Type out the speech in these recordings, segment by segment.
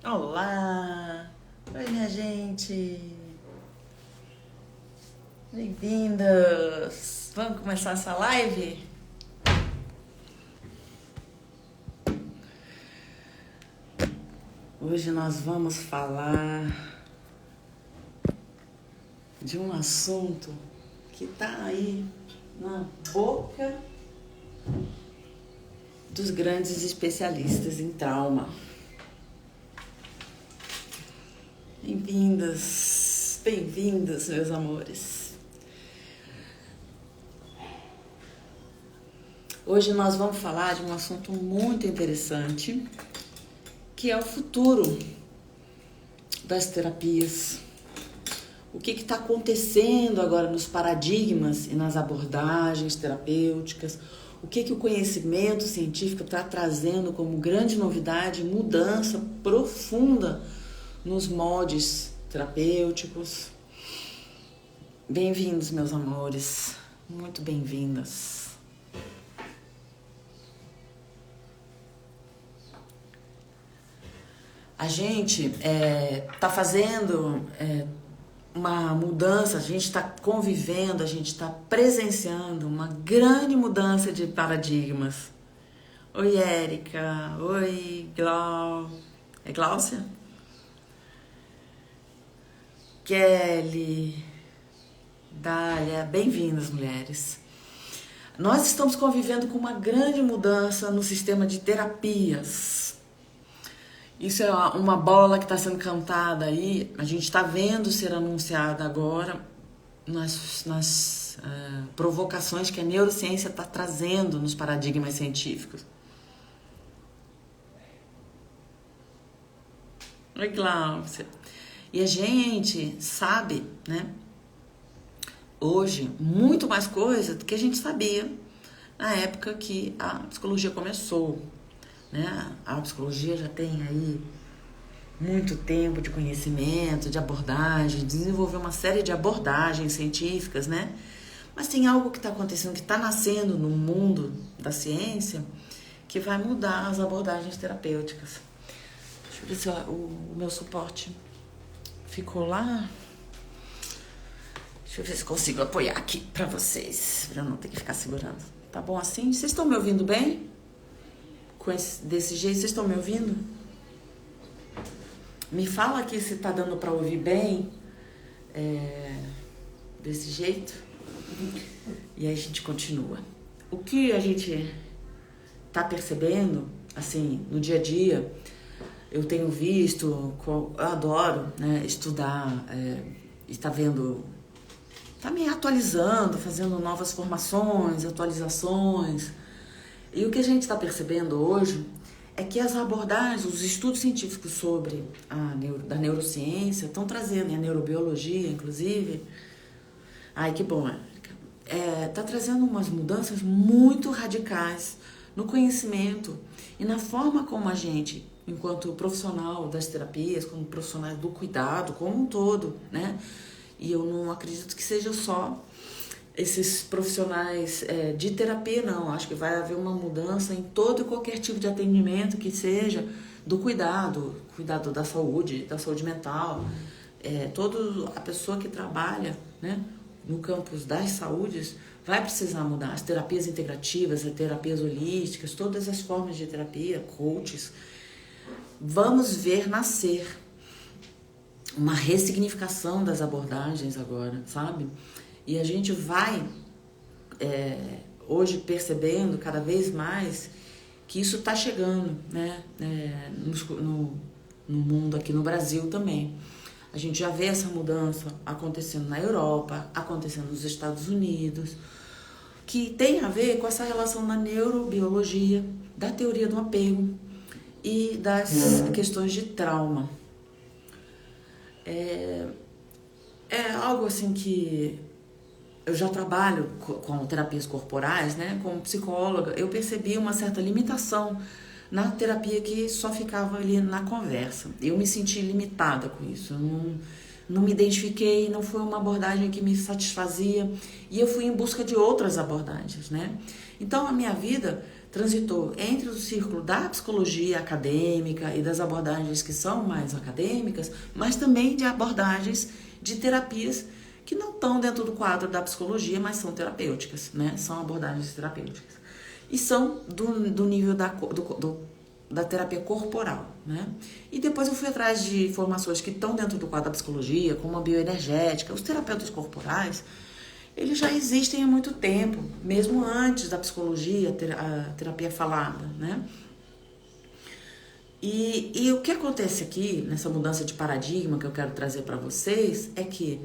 Olá! Oi, minha gente! Bem-vindas! Vamos começar essa live? Hoje nós vamos falar de um assunto que tá aí na boca dos grandes especialistas em trauma. Bem-vindas, bem-vindos, meus amores. Hoje nós vamos falar de um assunto muito interessante, que é o futuro das terapias. O que está acontecendo agora nos paradigmas e nas abordagens terapêuticas? O que o conhecimento científico está trazendo como grande novidade, mudança profunda nos moldes terapêuticos? Bem-vindos, meus amores. Muito bem-vindas. A gente está fazendo uma mudança, a gente está convivendo, a gente está presenciando uma grande mudança de paradigmas. Oi, Érica. Oi, É Gláucia? Kelly. Dália. Bem-vindas, mulheres. Nós estamos convivendo com uma grande mudança no sistema de terapias. Isso é uma bola que está sendo cantada aí, a gente está vendo ser anunciada agora nas provocações que a neurociência está trazendo nos paradigmas científicos. Oi, Glaucia. E a gente sabe, né, hoje, muito mais coisa do que a gente sabia na época que a psicologia começou. Né? A psicologia já tem aí muito tempo de conhecimento, de abordagem, desenvolveu uma série de abordagens científicas, né? Mas tem algo que está acontecendo, que está nascendo no mundo da ciência, que vai mudar as abordagens terapêuticas. Deixa eu ver se o meu suporte ficou lá. Deixa eu ver se consigo apoiar aqui para vocês, para eu não ter que ficar segurando. Tá bom assim? Vocês estão me ouvindo bem? Desse jeito, vocês estão me ouvindo? Me fala aqui se tá dando para ouvir bem, desse jeito, e aí a gente continua. O que a gente tá percebendo, assim, no dia a dia, eu tenho visto, eu adoro, né, estudar, e tá vendo, tá me atualizando, fazendo novas formações, atualizações. E o que a gente está percebendo hoje é que as abordagens, os estudos científicos sobre da neurociência estão trazendo, e a neurobiologia, inclusive. Ai, que bom, está trazendo umas mudanças muito radicais no conhecimento e na forma como a gente, enquanto profissional das terapias, como profissional do cuidado, como um todo, né? E eu não acredito que seja só esses profissionais de terapia, não. Acho que vai haver uma mudança em todo e qualquer tipo de atendimento que seja do cuidado da saúde mental. Toda a pessoa que trabalha, né, no campo das saúdes vai precisar mudar. As terapias integrativas, as terapias holísticas, todas as formas de terapia, coaches. Vamos ver nascer uma ressignificação das abordagens agora, sabe? E a gente vai hoje percebendo cada vez mais que isso está chegando, né, no mundo, aqui no Brasil também. A gente já vê essa mudança acontecendo na Europa, acontecendo nos Estados Unidos, que tem a ver com essa relação da neurobiologia, da teoria do apego e das questões de trauma. É algo assim que eu já trabalho com terapias corporais, né? Como psicóloga, eu percebi uma certa limitação na terapia que só ficava ali na conversa. Eu me senti limitada com isso, eu não me identifiquei, não foi uma abordagem que me satisfazia e eu fui em busca de outras abordagens, né? Então a minha vida transitou entre o círculo da psicologia acadêmica e das abordagens que são mais acadêmicas, mas também de abordagens de terapias que não estão dentro do quadro da psicologia, mas são terapêuticas, né? São abordagens terapêuticas. E são do nível da terapia corporal, né? E depois eu fui atrás de formações que estão dentro do quadro da psicologia, como a bioenergética, os terapeutas corporais. Eles já existem há muito tempo, mesmo antes da psicologia, a terapia falada, né? E o que acontece aqui, nessa mudança de paradigma que eu quero trazer para vocês, é que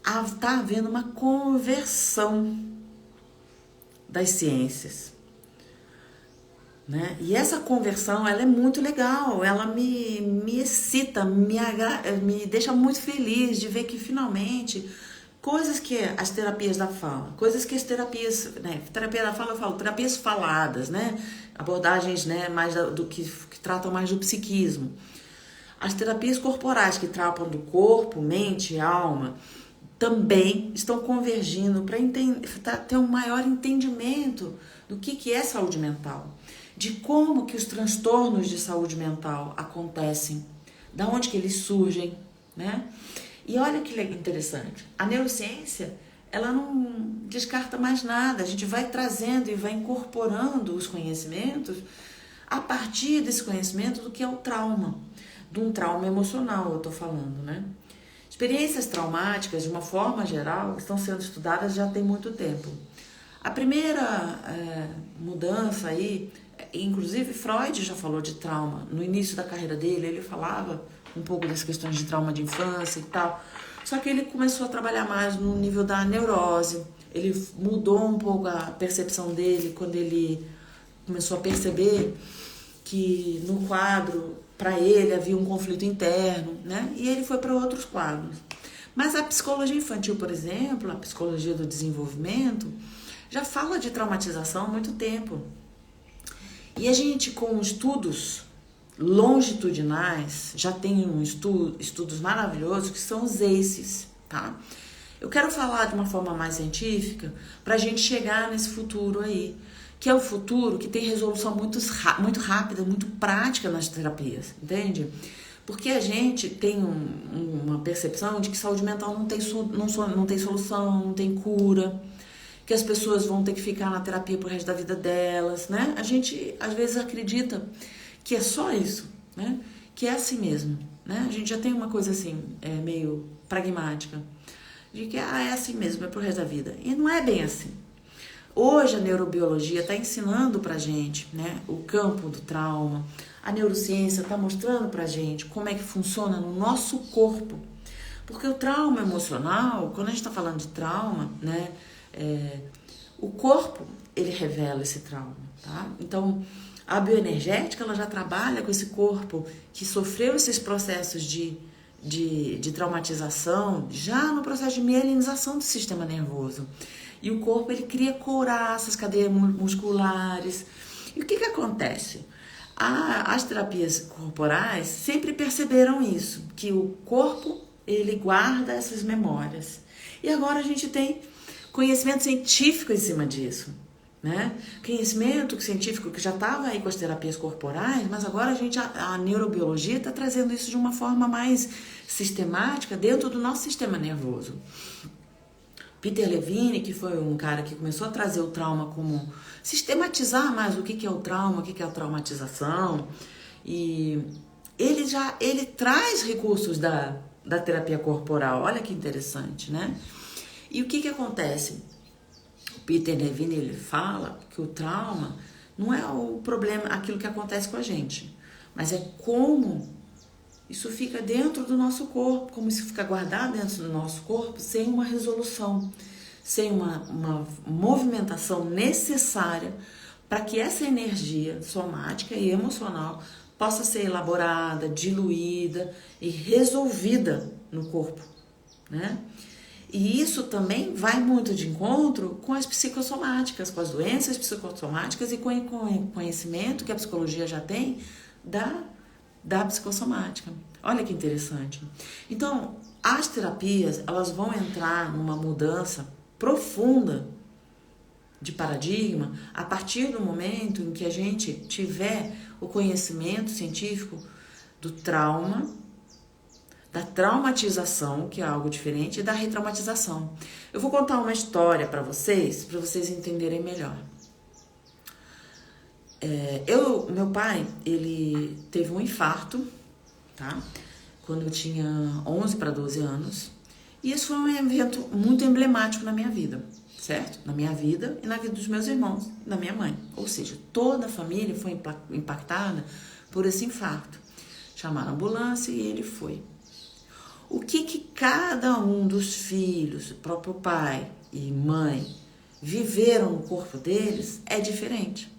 está havendo uma conversão das ciências, né? E essa conversão, ela é muito legal, ela me excita, me deixa muito feliz de ver que finalmente coisas que as terapias da fala, coisas que as terapias, né, terapia da fala, eu falo, terapias faladas, né, abordagens, né, mais do que tratam mais do psiquismo. As terapias corporais que tratam do corpo, mente e alma, também estão convergindo para ter um maior entendimento do que é saúde mental, de como que os transtornos de saúde mental acontecem, da onde que eles surgem, né? E olha que interessante, a neurociência, ela não descarta mais nada, a gente vai trazendo e vai incorporando os conhecimentos a partir desse conhecimento do que é o trauma, de um trauma emocional, eu estou falando, né? Experiências traumáticas, de uma forma geral, estão sendo estudadas já tem muito tempo. A primeira mudança aí, inclusive Freud já falou de trauma. No início da carreira dele, ele falava um pouco das questões de trauma de infância e tal. Só que ele começou a trabalhar mais no nível da neurose. Ele mudou um pouco a percepção dele quando ele começou a perceber que no quadro, para ele, havia um conflito interno, né? E ele foi para outros quadros. Mas a psicologia infantil, por exemplo, a psicologia do desenvolvimento, já fala de traumatização há muito tempo. E a gente, com estudos longitudinais, já tem estudos maravilhosos que são os ACEs, tá? Eu quero falar de uma forma mais científica para a gente chegar nesse futuro aí, que é o futuro que tem resolução muito rápida, muito prática nas terapias, entende? Porque a gente tem uma percepção de que saúde mental não tem solução, não tem cura, que as pessoas vão ter que ficar na terapia pro resto da vida delas, né? A gente, às vezes, acredita que é só isso, né? Que é assim mesmo, né? A gente já tem uma coisa assim, meio pragmática, de que é assim mesmo, é pro resto da vida. E não é bem assim. Hoje a neurobiologia está ensinando pra gente, né, o campo do trauma, a neurociência está mostrando pra gente como é que funciona no nosso corpo. Porque o trauma emocional, quando a gente está falando de trauma, né, o corpo, ele revela esse trauma, tá? Então, a bioenergética, ela já trabalha com esse corpo que sofreu esses processos de traumatização, já no processo de mielinização do sistema nervoso. E o corpo, ele cria couraças, cadeias musculares. E o que acontece? As terapias corporais sempre perceberam isso, que o corpo, ele guarda essas memórias. E agora a gente tem conhecimento científico em cima disso, né? Conhecimento científico que já estava aí com as terapias corporais, mas agora a neurobiologia está trazendo isso de uma forma mais sistemática dentro do nosso sistema nervoso. Peter Levine, que foi um cara que começou a trazer o trauma como sistematizar mais o que é o trauma, o que é a traumatização, e ele traz recursos da terapia corporal. Olha que interessante, né? E o que acontece? O Peter Levine, ele fala que o trauma não é o problema, aquilo que acontece com a gente, mas é como isso fica dentro do nosso corpo, como isso fica guardado dentro do nosso corpo sem uma resolução, sem uma movimentação necessária para que essa energia somática e emocional possa ser elaborada, diluída e resolvida no corpo, né? E isso também vai muito de encontro com as psicossomáticas, com as doenças psicossomáticas e com o conhecimento que a psicologia já tem da psicossomática. Olha que interessante. Então, as terapias, elas vão entrar numa mudança profunda de paradigma a partir do momento em que a gente tiver o conhecimento científico do trauma, da traumatização, que é algo diferente, e da retraumatização. Eu vou contar uma história para vocês entenderem melhor. Meu pai, ele teve um infarto, tá? Quando eu tinha 11 para 12 anos. E isso foi um evento muito emblemático na minha vida, certo? Na minha vida e na vida dos meus irmãos, da minha mãe. Ou seja, toda a família foi impactada por esse infarto. Chamaram a ambulância e ele foi. O que cada um dos filhos, próprio pai e mãe, viveram no corpo deles é diferente.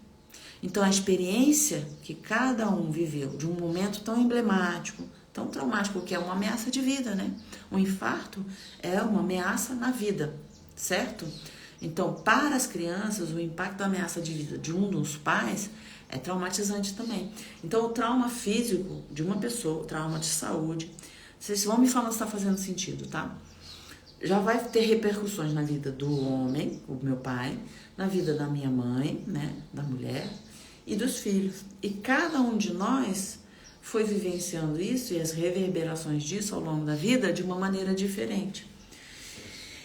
Então, a experiência que cada um viveu de um momento tão emblemático, tão traumático, que é uma ameaça de vida, né? Um infarto é uma ameaça na vida, certo? Então, para as crianças, o impacto da ameaça de vida de um dos pais é traumatizante também. Então, o trauma físico de uma pessoa, o trauma de saúde, vocês vão me falando se está fazendo sentido, tá? Já vai ter repercussões na vida do homem, o meu pai, na vida da minha mãe, né, da mulher, e dos filhos. E cada um de nós foi vivenciando isso e as reverberações disso ao longo da vida de uma maneira diferente.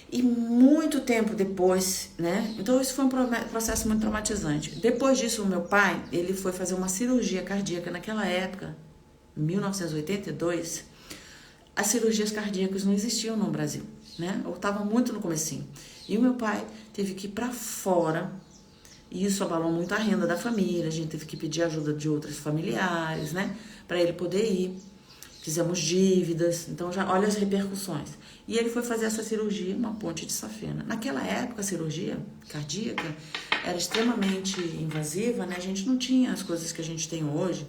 E muito tempo depois, né? Então isso foi um processo muito traumatizante. Depois disso, o meu pai, ele foi fazer uma cirurgia cardíaca naquela época, em 1982. As cirurgias cardíacas não existiam no Brasil, né? Ou estavam muito no comecinho. E o meu pai teve que ir para fora. E isso abalou muito a renda da família, a gente teve que pedir ajuda de outros familiares, né, para ele poder ir. Fizemos dívidas, então já olha as repercussões. E ele foi fazer essa cirurgia, uma ponte de safena. Naquela época, a cirurgia cardíaca era extremamente invasiva, né? A gente não tinha as coisas que a gente tem hoje,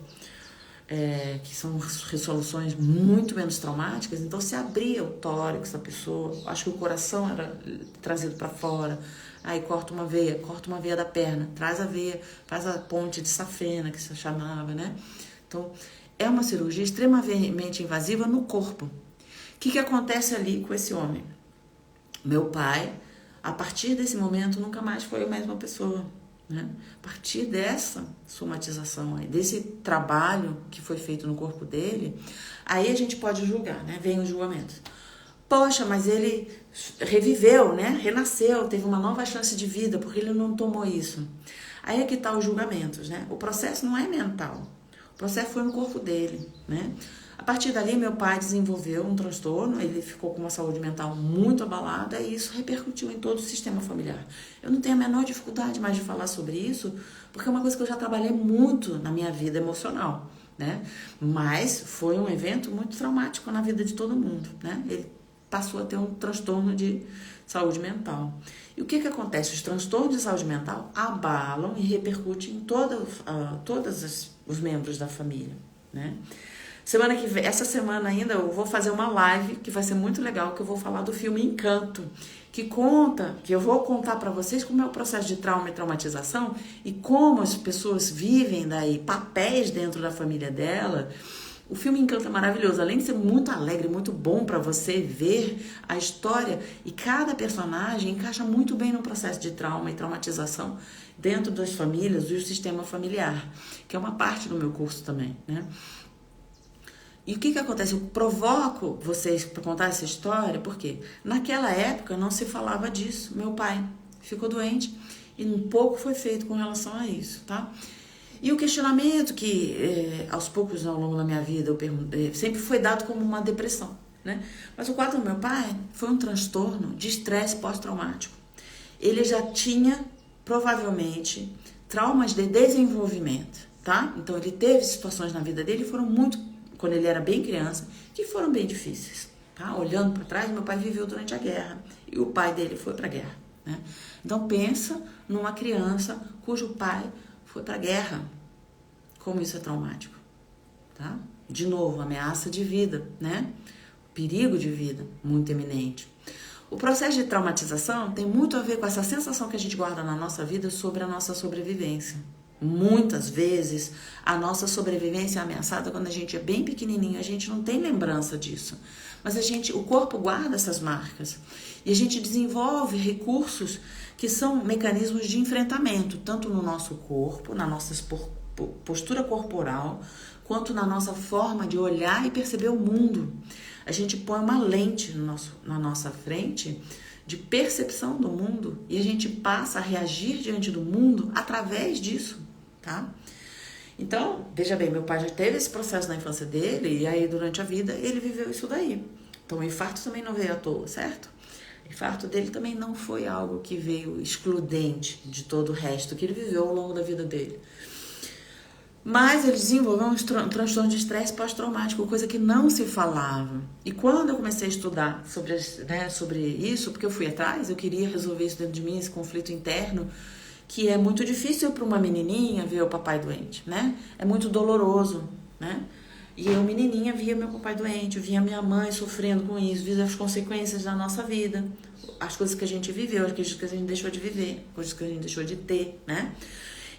que são resoluções muito menos traumáticas. Então, se abria o tórax da pessoa, acho que o coração era trazido para fora. Aí corta uma veia da perna, traz a veia, faz a ponte de safena, que se chamava, né? Então, é uma cirurgia extremamente invasiva no corpo. O que acontece ali com esse homem? Meu pai, a partir desse momento, nunca mais foi a mesma pessoa, né? A partir dessa somatização aí, desse trabalho que foi feito no corpo dele, aí a gente pode julgar, né? Vem os julgamentos. Poxa, mas ele reviveu, né? Renasceu, teve uma nova chance de vida, porque ele não tomou isso. Aí é que tá os julgamentos, né? O processo não é mental. O processo foi no corpo dele, né? A partir dali, meu pai desenvolveu um transtorno, ele ficou com uma saúde mental muito abalada e isso repercutiu em todo o sistema familiar. Eu não tenho a menor dificuldade mais de falar sobre isso, porque é uma coisa que eu já trabalhei muito na minha vida emocional, né? Mas foi um evento muito traumático na vida de todo mundo, né? Ele passou a ter um transtorno de saúde mental. E o que acontece? Os transtornos de saúde mental abalam e repercutem em todos os membros da família, né? Semana que vem, essa semana ainda, eu vou fazer uma live que vai ser muito legal, que eu vou falar do filme Encanto, que eu vou contar para vocês como é o processo de trauma e traumatização e como as pessoas vivem daí papéis dentro da família dela. O filme Encanto é maravilhoso, além de ser muito alegre, muito bom para você ver a história, e cada personagem encaixa muito bem no processo de trauma e traumatização dentro das famílias e do sistema familiar, que é uma parte do meu curso também, né? E o que acontece? Eu provoco vocês para contar essa história, porque naquela época não se falava disso. Meu pai ficou doente e um pouco foi feito com relação a isso, tá? E o questionamento que, aos poucos, ao longo da minha vida, eu perguntei, sempre foi dado como uma depressão, né? Mas o quadro do meu pai foi um transtorno de estresse pós-traumático. Ele já tinha, provavelmente, traumas de desenvolvimento, tá? Então, ele teve situações na vida dele que foram muito, quando ele era bem criança, que foram bem difíceis, tá? Olhando para trás, meu pai viveu durante a guerra e o pai dele foi para a guerra, né? Então, pensa numa criança cujo pai foi para a guerra. Como isso é traumático, tá? De novo, ameaça de vida, né? Perigo de vida muito eminente. O processo de traumatização tem muito a ver com essa sensação que a gente guarda na nossa vida sobre a nossa sobrevivência. Muitas vezes, a nossa sobrevivência é ameaçada quando a gente é bem pequenininho, a gente não tem lembrança disso. Mas o corpo guarda essas marcas e a gente desenvolve recursos que são mecanismos de enfrentamento, tanto no nosso corpo, na nossa postura corporal, quanto na nossa forma de olhar e perceber o mundo. A gente põe uma lente na nossa frente de percepção do mundo e a gente passa a reagir diante do mundo através disso, tá? Então, veja bem, meu pai já teve esse processo na infância dele e aí durante a vida ele viveu isso daí. Então, o infarto também não veio à toa, certo? O infarto dele também não foi algo que veio excludente de todo o resto que ele viveu ao longo da vida dele. Mas ele desenvolveu um transtorno de estresse pós-traumático, coisa que não se falava. E quando eu comecei a estudar sobre isso, porque eu fui atrás, eu queria resolver isso dentro de mim, esse conflito interno, que é muito difícil para uma menininha ver o papai doente, né? É muito doloroso, né? E eu, menininha, via meu papai doente, via minha mãe sofrendo com isso, via as consequências da nossa vida, as coisas que a gente viveu, as coisas que a gente deixou de viver, coisas que a gente deixou de ter, né?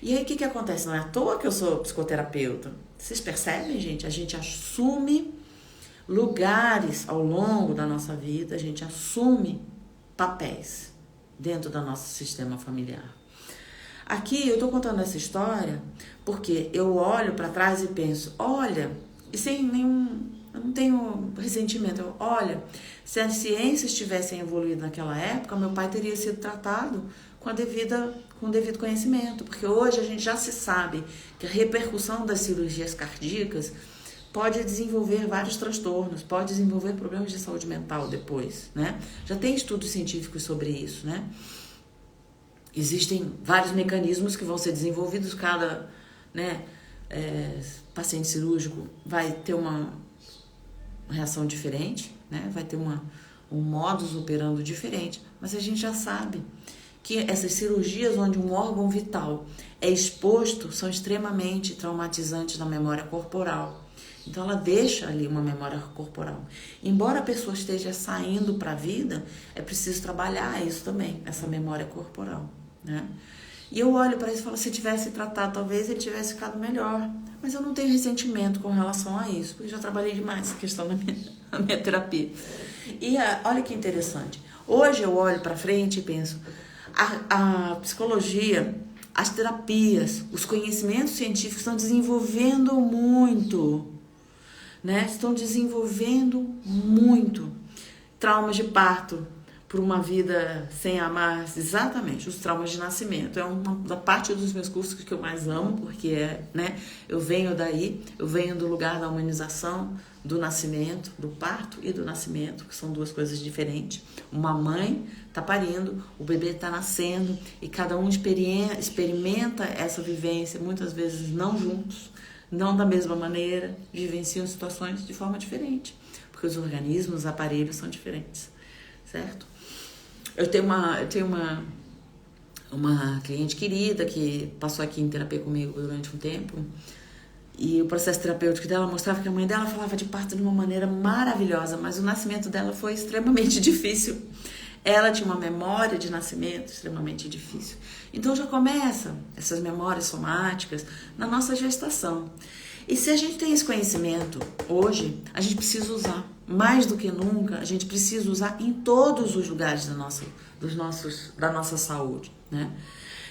E aí, o que acontece? Não é à toa que eu sou psicoterapeuta. Vocês percebem, gente? A gente assume lugares ao longo da nossa vida, a gente assume papéis dentro do nosso sistema familiar. Aqui, eu tô contando essa história porque eu olho para trás e penso, olha, e sem nenhum... Eu não tenho ressentimento. Olha, se as ciências tivessem evoluído naquela época, meu pai teria sido tratado com o devido conhecimento, porque hoje a gente já se sabe que a repercussão das cirurgias cardíacas pode desenvolver vários transtornos, pode desenvolver problemas de saúde mental depois, né? Já tem estudos científicos sobre isso, né? Existem vários mecanismos que vão ser desenvolvidos, cada paciente cirúrgico vai ter uma reação diferente, né? Vai ter um modus operandi diferente, mas a gente já sabe que essas cirurgias onde um órgão vital é exposto são extremamente traumatizantes na memória corporal. Então ela deixa ali uma memória corporal. Embora a pessoa esteja saindo para a vida, é preciso trabalhar isso também, essa memória corporal, né? E eu olho para isso e falo, se tivesse tratado, talvez ele tivesse ficado melhor. Mas eu não tenho ressentimento com relação a isso, porque já trabalhei demais essa questão na minha terapia. E olha que interessante. Hoje eu olho para frente e penso, a psicologia, as terapias, os conhecimentos científicos estão desenvolvendo muito, né? Estão desenvolvendo muito. Traumas de parto por uma vida sem amar, exatamente, os traumas de nascimento. É uma da parte dos meus cursos que eu mais amo, porque eu venho do lugar da humanização, do nascimento, do parto e do nascimento, que são duas coisas diferentes. Uma mãe está parindo, o bebê está nascendo e cada um experimenta essa vivência, muitas vezes não juntos, não da mesma maneira, vivenciam situações de forma diferente, porque os organismos, os aparelhos são diferentes, certo? Eu tenho uma cliente querida que passou aqui em terapia comigo durante um tempo, e o processo terapêutico dela mostrava que a mãe dela falava de parto de uma maneira maravilhosa, mas o nascimento dela foi extremamente difícil. Ela tinha uma memória de nascimento extremamente difícil. Então já começa essas memórias somáticas na nossa gestação. E se a gente tem esse conhecimento hoje, a gente precisa usar. Mais do que nunca, a gente precisa usar em todos os lugares da nossa saúde, né?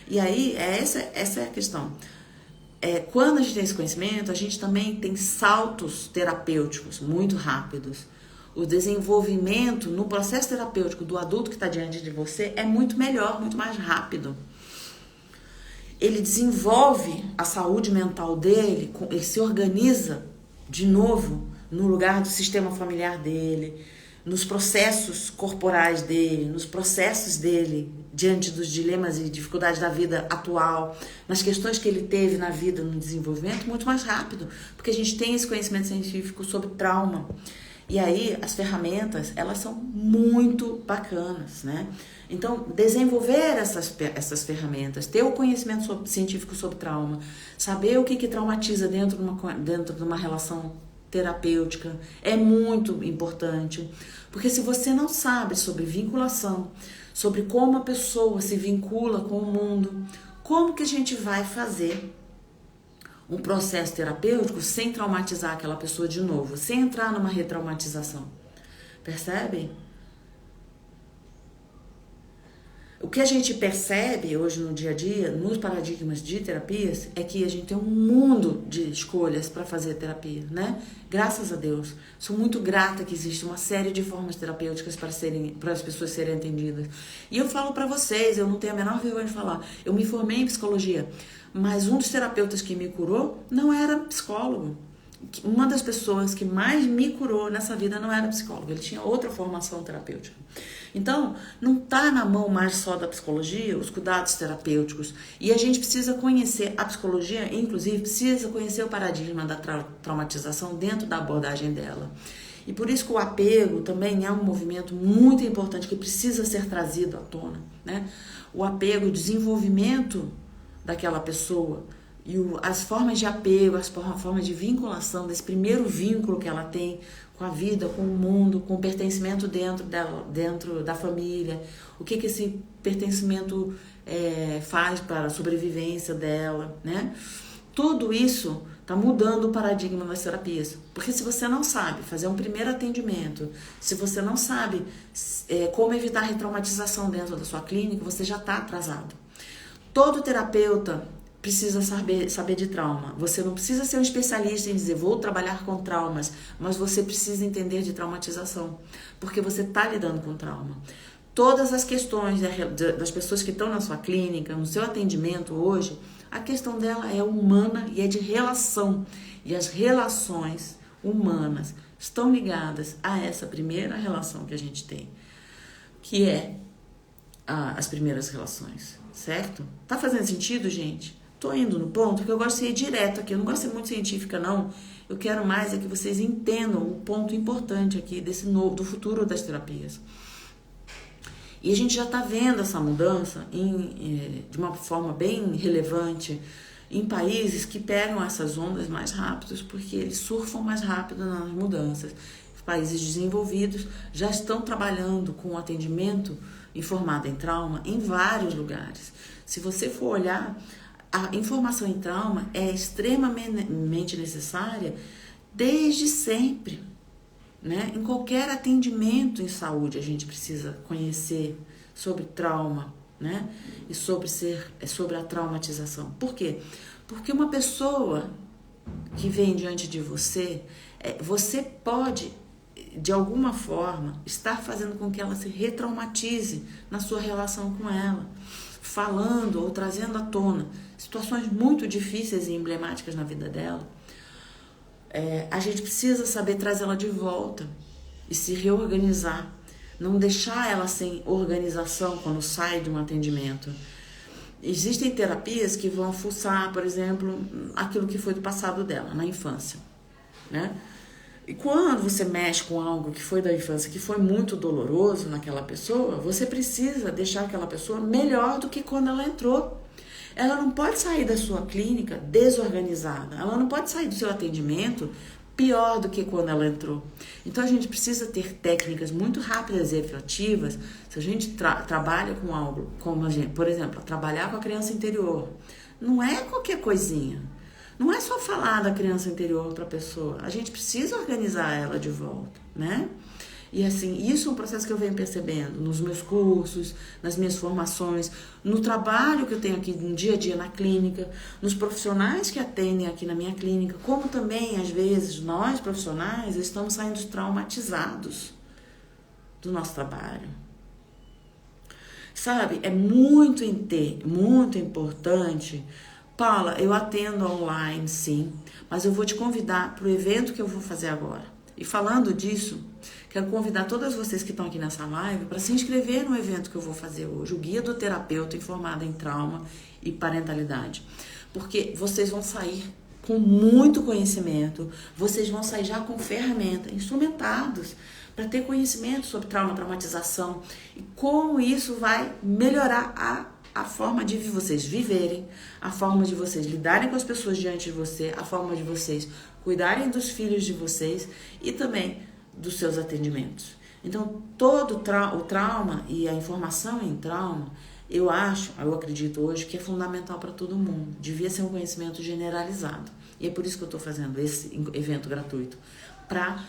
E aí, essa é a questão. Quando a gente tem esse conhecimento, a gente também tem saltos terapêuticos muito rápidos. O desenvolvimento no processo terapêutico do adulto que está diante de você é muito melhor, muito mais rápido. Ele desenvolve a saúde mental dele, ele se organiza de novo no lugar do sistema familiar dele, nos processos corporais dele, nos processos dele diante dos dilemas e dificuldades da vida atual, nas questões que ele teve na vida, no desenvolvimento, muito mais rápido, porque a gente tem esse conhecimento científico sobre trauma. E aí, as ferramentas, elas são muito bacanas, né? Então, desenvolver essas ferramentas, ter o conhecimento científico sobre trauma, saber o que traumatiza dentro de uma relação terapêutica é muito importante, porque se você não sabe sobre vinculação, sobre como a pessoa se vincula com o mundo, como que a gente vai fazer um processo terapêutico sem traumatizar aquela pessoa de novo, sem entrar numa retraumatização? Percebem? O que a gente percebe hoje no dia a dia, nos paradigmas de terapias, é que a gente tem um mundo de escolhas para fazer terapia, né? Graças a Deus. Sou muito grata que existe uma série de formas terapêuticas para as pessoas serem atendidas. E eu falo para vocês, eu não tenho a menor vergonha de falar, eu me formei em psicologia, mas um dos terapeutas que me curou não era psicólogo. Uma das pessoas que mais me curou nessa vida não era psicólogo, ele tinha outra formação terapêutica. Então, não está na mão mais só da psicologia, os cuidados terapêuticos. E a gente precisa conhecer a psicologia, inclusive, precisa conhecer o paradigma da traumatização dentro da abordagem dela. E por isso que o apego também é um movimento muito importante que precisa ser trazido à tona, né? O apego, o desenvolvimento daquela pessoa, e as formas de apego, as formas de vinculação, desse primeiro vínculo que ela tem com a vida, com o mundo, com o pertencimento dentro da família, o que esse pertencimento faz para a sobrevivência dela, né? Tudo isso está mudando o paradigma das terapias. Porque se você não sabe fazer um primeiro atendimento, se você não sabe como evitar retraumatização dentro da sua clínica, você já está atrasado. Todo terapeuta precisa saber de trauma. Você não precisa ser um especialista em dizer, vou trabalhar com traumas, mas você precisa entender de traumatização, porque você está lidando com trauma. Todas as questões das pessoas que estão na sua clínica, no seu atendimento hoje, a questão dela é humana e é de relação. E as relações humanas estão ligadas a essa primeira relação que a gente tem, que é as primeiras relações, certo? Tá fazendo sentido, gente? Tô indo no ponto porque eu gosto de ir direto aqui, eu não gosto de ser muito científica, não. Eu quero mais que vocês entendam o ponto importante aqui do futuro das terapias. E a gente já está vendo essa mudança de uma forma bem relevante em países que pegam essas ondas mais rápidas, porque eles surfam mais rápido nas mudanças. Países desenvolvidos já estão trabalhando com atendimento informado em trauma em vários lugares. Se você for olhar, a informação em trauma é extremamente necessária desde sempre, né? Em qualquer atendimento em saúde a gente precisa conhecer sobre trauma, né? E sobre a traumatização. Por quê? Porque uma pessoa que vem diante de você, você pode, de alguma forma, estar fazendo com que ela se retraumatize na sua relação com ela, falando ou trazendo à tona situações muito difíceis e emblemáticas na vida dela. A gente precisa saber trazê-la de volta e se reorganizar, não deixar ela sem organização quando sai de um atendimento. Existem terapias que vão fuçar, por exemplo, aquilo que foi do passado dela, na infância, né? E quando você mexe com algo que foi da infância, que foi muito doloroso naquela pessoa, você precisa deixar aquela pessoa melhor do que quando ela entrou. Ela não pode sair da sua clínica desorganizada, ela não pode sair do seu atendimento pior do que quando ela entrou. Então a gente precisa ter técnicas muito rápidas e efetivas. Se a gente trabalha com algo, como a gente, por exemplo, trabalhar com a criança interior, não é qualquer coisinha. Não é só falar da criança interior para a pessoa, a gente precisa organizar ela de volta, né? E assim, isso é um processo que eu venho percebendo nos meus cursos, nas minhas formações, no trabalho que eu tenho aqui no dia a dia na clínica, nos profissionais que atendem aqui na minha clínica, como também, às vezes, nós profissionais estamos saindo traumatizados do nosso trabalho. Sabe, é muito importante. Paula, eu atendo online, sim, mas eu vou te convidar para o evento que eu vou fazer agora. E falando disso, quero convidar todas vocês que estão aqui nessa live para se inscrever no evento que eu vou fazer hoje, o Guia do Terapeuta Informado em Trauma e Parentalidade. Porque vocês vão sair com muito conhecimento, vocês vão sair já com ferramentas, instrumentados, para ter conhecimento sobre trauma, traumatização e como isso vai melhorar a forma de vocês viverem, a forma de vocês lidarem com as pessoas diante de você, a forma de vocês cuidarem dos filhos de vocês e também dos seus atendimentos. Então, todo o trauma e a informação em trauma, eu acredito hoje que é fundamental para todo mundo. Devia ser um conhecimento generalizado. E é por isso que eu estou fazendo esse evento gratuito, para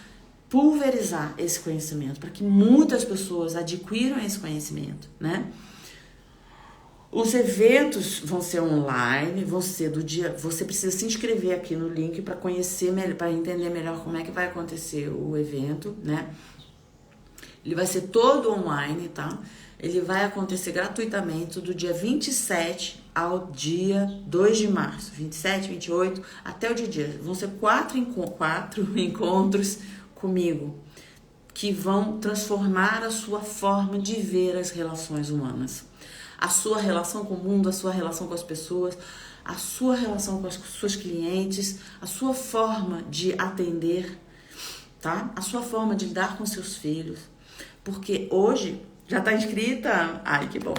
pulverizar esse conhecimento, para que muitas pessoas adquiram esse conhecimento, né? Os eventos vão ser online, vão ser do dia. Você precisa se inscrever aqui no link para conhecer, para entender melhor como é que vai acontecer o evento, né? Ele vai ser todo online, tá? Ele vai acontecer gratuitamente do dia 27 ao dia 2 de março. 27, 28, até o dia. Vão ser quatro encontros comigo, que vão transformar a sua forma de ver as relações humanas. A sua relação com o mundo, a sua relação com as pessoas, a sua relação com as suas clientes, a sua forma de atender, tá? A sua forma de lidar com seus filhos. Porque hoje já está inscrita? Ai, que bom.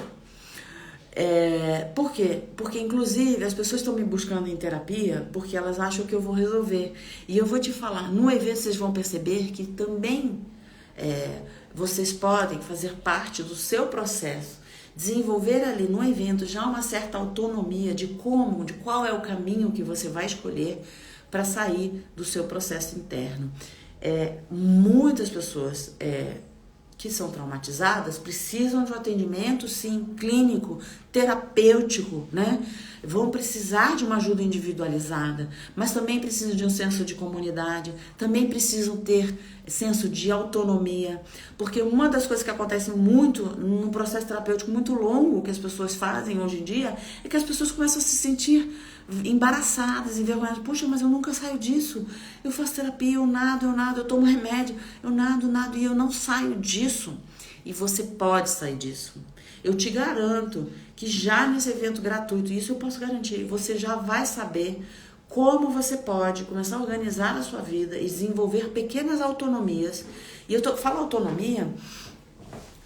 Por quê? Porque, inclusive, as pessoas estão me buscando em terapia porque elas acham que eu vou resolver. E eu vou te falar, no evento vocês vão perceber que também vocês podem fazer parte do seu processo. Desenvolver ali no evento já uma certa autonomia de qual é o caminho que você vai escolher para sair do seu processo interno. Muitas pessoas que são traumatizadas precisam de um atendimento, sim, clínico, terapêutico, né? Vão precisar de uma ajuda individualizada, mas também precisam de um senso de comunidade, também precisam ter senso de autonomia, porque uma das coisas que acontece muito num processo terapêutico muito longo que as pessoas fazem hoje em dia é que as pessoas começam a se sentir embaraçadas, envergonhadas. Poxa, mas eu nunca saio disso. Eu faço terapia, eu nado, eu tomo remédio, eu nado e eu não saio disso. E você pode sair disso. Eu te garanto que já nesse evento gratuito, isso eu posso garantir, você já vai saber como você pode começar a organizar a sua vida e desenvolver pequenas autonomias. E eu falo autonomia,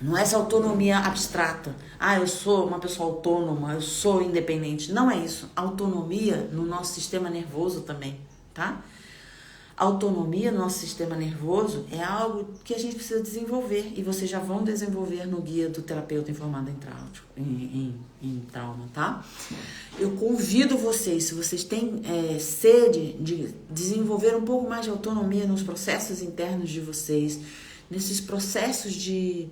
não é essa autonomia abstrata. Eu sou uma pessoa autônoma, eu sou independente. Não é isso. Autonomia no nosso sistema nervoso também, tá? Autonomia no nosso sistema nervoso é algo que a gente precisa desenvolver. E vocês já vão desenvolver no guia do terapeuta informado em trauma, tá? Eu convido vocês, se vocês têm sede de desenvolver um pouco mais de autonomia nos processos internos de vocês, nesses processos de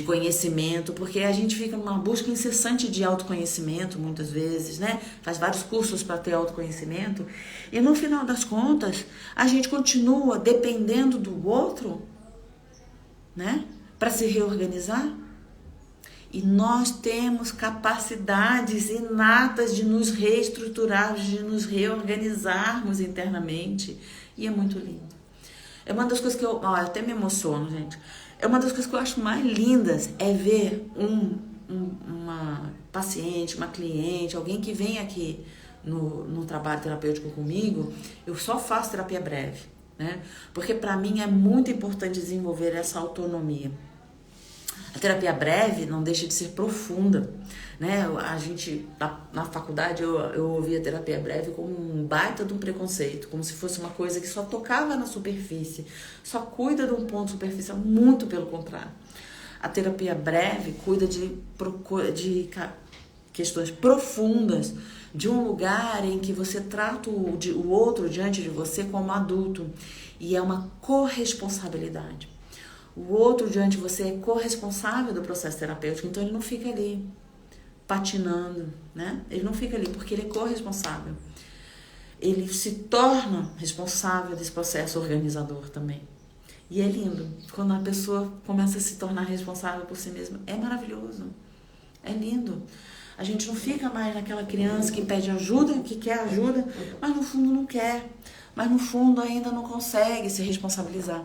conhecimento, porque a gente fica numa busca incessante de autoconhecimento, muitas vezes, né? Faz vários cursos para ter autoconhecimento, e no final das contas, a gente continua dependendo do outro, né? Para se reorganizar. E nós temos capacidades inatas de nos reestruturarmos, de nos reorganizarmos internamente, e é muito lindo. É uma das coisas que eu até me emociono, gente. É uma das coisas que eu acho mais lindas é ver uma paciente, uma cliente, alguém que vem aqui no trabalho terapêutico comigo. Eu só faço terapia breve, né? Porque para mim é muito importante desenvolver essa autonomia. A terapia breve não deixa de ser profunda, né? A gente, na faculdade, eu ouvia a terapia breve como um baita de um preconceito, como se fosse uma coisa que só tocava na superfície, só cuida de um ponto superficial, muito pelo contrário. A terapia breve cuida de questões profundas, de um lugar em que você trata o outro diante de você como adulto, e é uma corresponsabilidade. O outro diante de você é corresponsável do processo terapêutico, então ele não fica ali patinando, né? Ele não fica ali porque ele é corresponsável. Ele se torna responsável desse processo organizador também. E é lindo. Quando a pessoa começa a se tornar responsável por si mesma, é maravilhoso. É lindo. A gente não fica mais naquela criança que pede ajuda, que quer ajuda, mas no fundo não quer. Mas no fundo ainda não consegue se responsabilizar.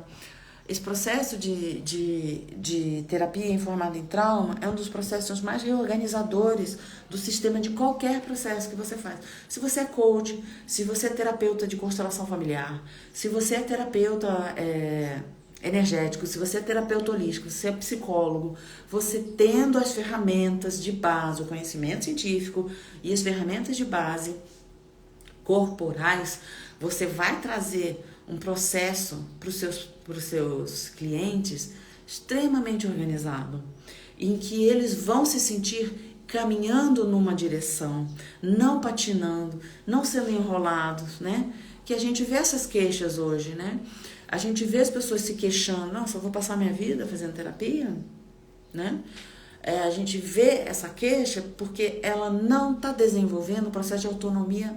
Esse processo de terapia informada em trauma é um dos processos mais reorganizadores do sistema de qualquer processo que você faz. Se você é coach, se você é terapeuta de constelação familiar, se você é terapeuta energético, se você é terapeuta holístico, se você é psicólogo, você tendo as ferramentas de base, o conhecimento científico e as ferramentas de base corporais, você vai trazer um processo para os seus clientes extremamente organizado, em que eles vão se sentir caminhando numa direção, não patinando, não sendo enrolados, né? Que a gente vê essas queixas hoje, né? A gente vê as pessoas se queixando, nossa, eu vou passar minha vida fazendo terapia, né? a gente vê essa queixa porque ela não está desenvolvendo o processo de autonomia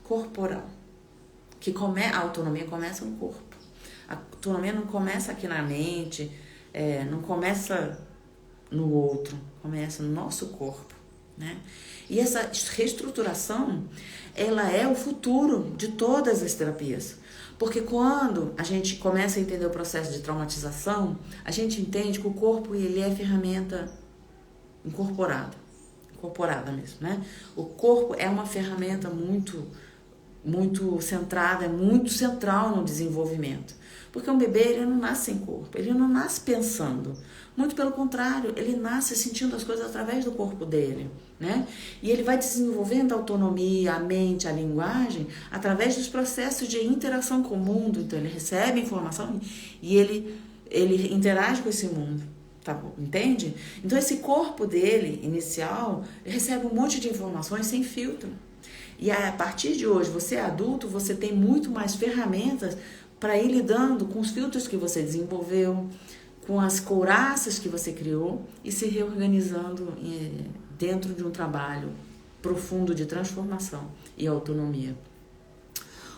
corporal. A autonomia começa no corpo. A autonomia não começa aqui na mente, não começa no outro, começa no nosso corpo, né? E essa reestruturação, ela é o futuro de todas as terapias. Porque quando a gente começa a entender o processo de traumatização, a gente entende que o corpo ele é ferramenta incorporada mesmo, né? O corpo é uma ferramenta muito centrada, é muito central no desenvolvimento. Porque um bebê, ele não nasce sem corpo, ele não nasce pensando. Muito pelo contrário, ele nasce sentindo as coisas através do corpo dele, né? E ele vai desenvolvendo a autonomia, a mente, a linguagem, através dos processos de interação com o mundo. Então, ele recebe informação e ele interage com esse mundo, tá bom? Entende? Então, esse corpo dele, inicial, recebe um monte de informações sem filtro. E a partir de hoje, você é adulto, você tem muito mais ferramentas para ir lidando com os filtros que você desenvolveu, com as couraças que você criou e se reorganizando dentro de um trabalho profundo de transformação e autonomia.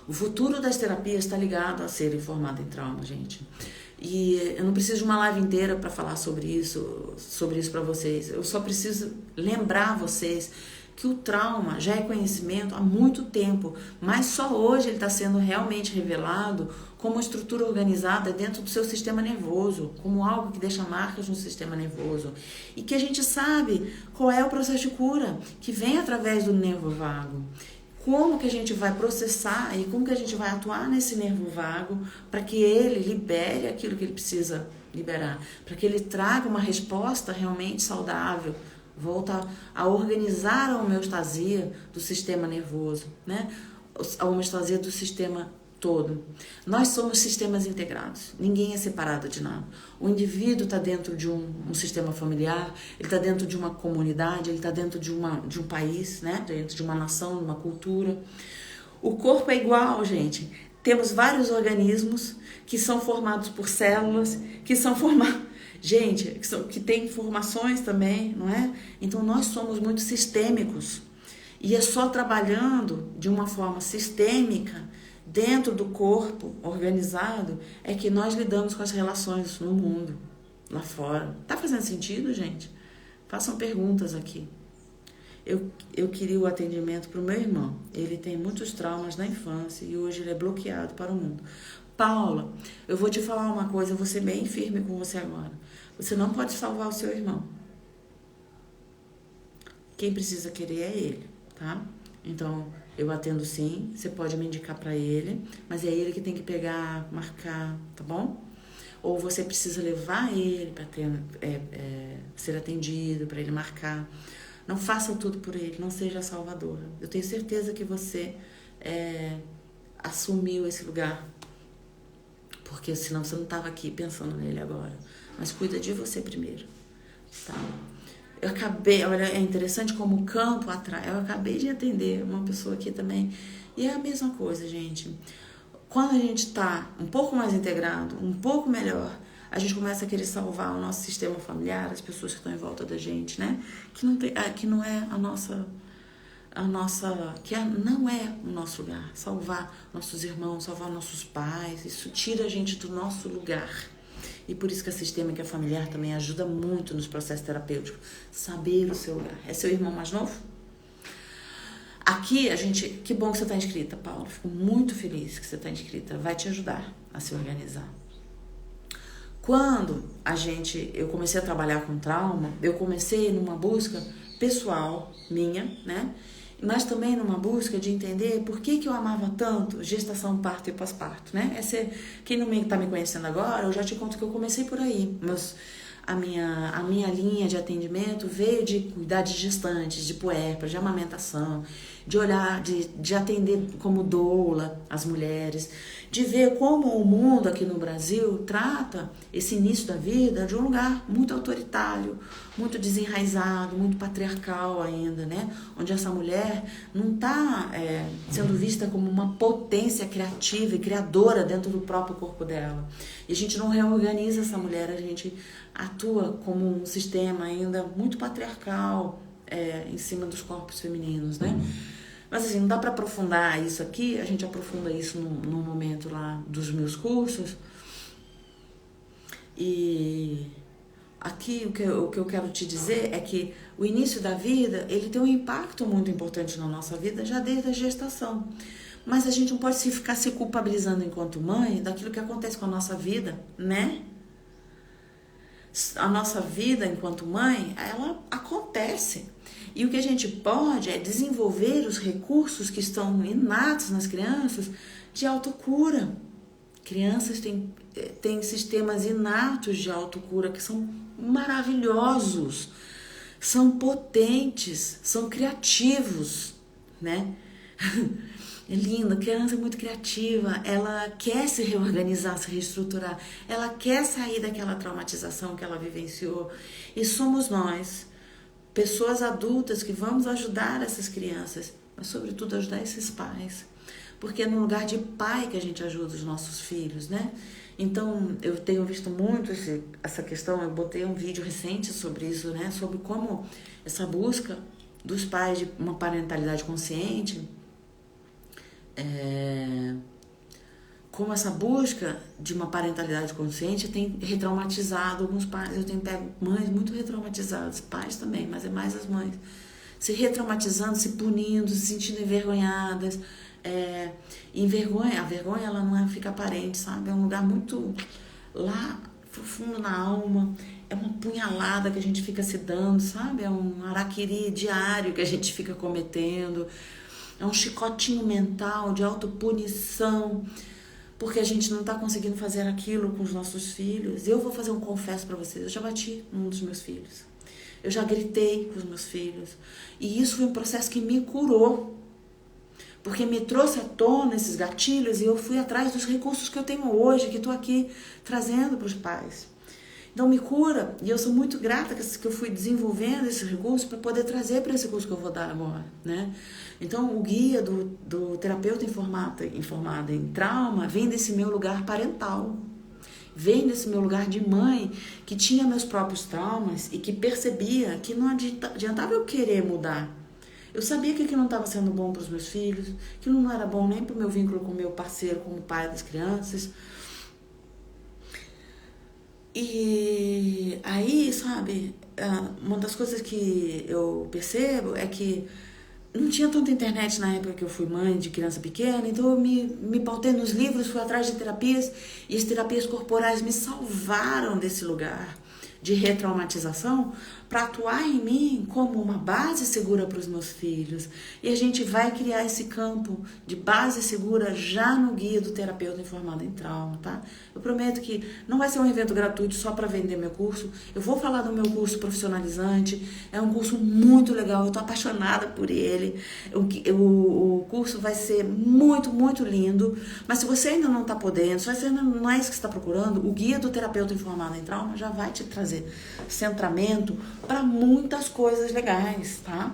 O futuro das terapias está ligado a ser formado em trauma, gente. E eu não preciso de uma live inteira para falar sobre isso para vocês. Eu só preciso lembrar vocês que o trauma já é conhecimento há muito tempo, mas só hoje ele está sendo realmente revelado como uma estrutura organizada dentro do seu sistema nervoso, como algo que deixa marcas no sistema nervoso. E que a gente sabe qual é o processo de cura, que vem através do nervo vago. Como que a gente vai processar e como que a gente vai atuar nesse nervo vago para que ele libere aquilo que ele precisa liberar, para que ele traga uma resposta realmente saudável, volta a organizar a homeostasia do sistema nervoso, né? A homeostasia do sistema todo. Nós somos sistemas integrados, ninguém é separado de nada. O indivíduo está dentro de um sistema familiar, ele está dentro de uma comunidade, ele está dentro de um país, né? Dentro de uma nação, de uma cultura. O corpo é igual, gente. Temos vários organismos que são formados por células, que são formados... Gente, que tem informações também, não é? Então, nós somos muito sistêmicos. E é só trabalhando de uma forma sistêmica, dentro do corpo organizado, é que nós lidamos com as relações no mundo, lá fora. Tá fazendo sentido, gente? Façam perguntas aqui. Eu queria o atendimento para o meu irmão. Ele tem muitos traumas na infância e hoje ele é bloqueado para o mundo. Paula, eu vou te falar uma coisa, eu vou ser bem firme com você agora. Você não pode salvar o seu irmão. Quem precisa querer é ele, tá? Então, eu atendo sim, você pode me indicar para ele, mas é ele que tem que pegar, marcar, tá bom? Ou você precisa levar ele para ser atendido, para ele marcar. Não faça tudo por ele, não seja a salvadora. Eu tenho certeza que você assumiu esse lugar, porque senão você não estava aqui pensando nele agora. Mas cuida de você primeiro, tá? Olha, é interessante como o campo atrai. Eu acabei de atender uma pessoa aqui também. E é a mesma coisa, gente. Quando a gente está um pouco mais integrado, um pouco melhor, a gente começa a querer salvar o nosso sistema familiar, as pessoas que estão em volta da gente, né? Que não é não é o nosso lugar. Salvar nossos irmãos, salvar nossos pais, isso tira a gente do nosso lugar. E por isso que a sistêmica familiar também ajuda muito nos processos terapêuticos. Saber o seu lugar. É seu irmão mais novo? Aqui, que bom que você está inscrita, Paula. Fico muito feliz que você está inscrita. Vai te ajudar a se organizar. Quando eu comecei a trabalhar com trauma, eu comecei numa busca pessoal minha, né? Mas também numa busca de entender por que eu amava tanto gestação, parto e pós-parto, né? Quem não está me conhecendo agora, eu já te conto que eu comecei por aí. A minha linha de atendimento veio de cuidar de gestantes, de puérperas, de amamentação, de olhar, de atender como doula as mulheres. de ver como o mundo aqui no Brasil trata esse início da vida de um lugar muito autoritário, muito desenraizado, muito patriarcal ainda, né? Onde essa mulher não está sendo vista como uma potência criativa e criadora dentro do próprio corpo dela. E a gente não reorganiza essa mulher, a gente atua como um sistema ainda muito patriarcal em cima dos corpos femininos, né? Mas assim, não dá para aprofundar isso aqui, a gente aprofunda isso no momento lá dos meus cursos. E aqui o que eu quero te dizer é que o início da vida, ele tem um impacto muito importante na nossa vida já desde a gestação. Mas a gente não pode ficar se culpabilizando enquanto mãe daquilo que acontece com a nossa vida, né? A nossa vida enquanto mãe, ela acontece. E o que a gente pode é desenvolver os recursos que estão inatos nas crianças de autocura. Crianças têm sistemas inatos de autocura que são maravilhosos, são potentes, são criativos, né? É lindo, a criança é muito criativa, ela quer se reorganizar, se reestruturar, ela quer sair daquela traumatização que ela vivenciou. E somos nós, pessoas adultas, que vamos ajudar essas crianças, mas sobretudo ajudar esses pais. Porque é no lugar de pai que a gente ajuda os nossos filhos, né? Então, eu tenho visto muito essa questão, eu botei um vídeo recente sobre isso, né? Sobre como essa busca dos pais de uma parentalidade consciente, como essa busca de uma parentalidade consciente tem retraumatizado alguns pais. Eu tenho pego mães muito retraumatizadas, pais também, mas é mais as mães, se retraumatizando, se punindo, se sentindo envergonhadas. A vergonha ela não fica aparente, sabe? É um lugar muito lá profundo na alma, é uma punhalada que a gente fica se dando, sabe? É um araquiri diário que a gente fica cometendo, é um chicotinho mental de autopunição, porque a gente não está conseguindo fazer aquilo com os nossos filhos. Eu vou fazer um confesso para vocês, eu já bati num dos meus filhos, eu já gritei com os meus filhos, e isso foi um processo que me curou, porque me trouxe à tona esses gatilhos e eu fui atrás dos recursos que eu tenho hoje, que estou aqui trazendo para os pais. Então me cura, e eu sou muito grata que eu fui desenvolvendo esses recursos para poder trazer para esse curso que eu vou dar agora, né? Então o guia do terapeuta informado em trauma vem desse meu lugar parental, vem desse meu lugar de mãe que tinha meus próprios traumas e que percebia que não adiantava eu querer mudar. Eu sabia que aquilo não estava sendo bom para os meus filhos, que não era bom nem para o meu vínculo com o meu parceiro, como pai das crianças. E aí, sabe, uma das coisas que eu percebo é que não tinha tanta internet na época que eu fui mãe de criança pequena, então eu me pautei nos livros, fui atrás de terapias, e as terapias corporais me salvaram desse lugar de retraumatização para atuar em mim como uma base segura para os meus filhos. E a gente vai criar esse campo de base segura já no guia do terapeuta informado em trauma, tá? Eu prometo que não vai ser um evento gratuito só para vender meu curso. Eu vou falar do meu curso profissionalizante. É um curso muito legal, eu tô apaixonada por ele. O curso vai ser muito, muito lindo. Mas se você ainda não está podendo, se você ainda não é isso que está procurando, o guia do terapeuta informado em trauma já vai te trazer centramento para muitas coisas legais, tá?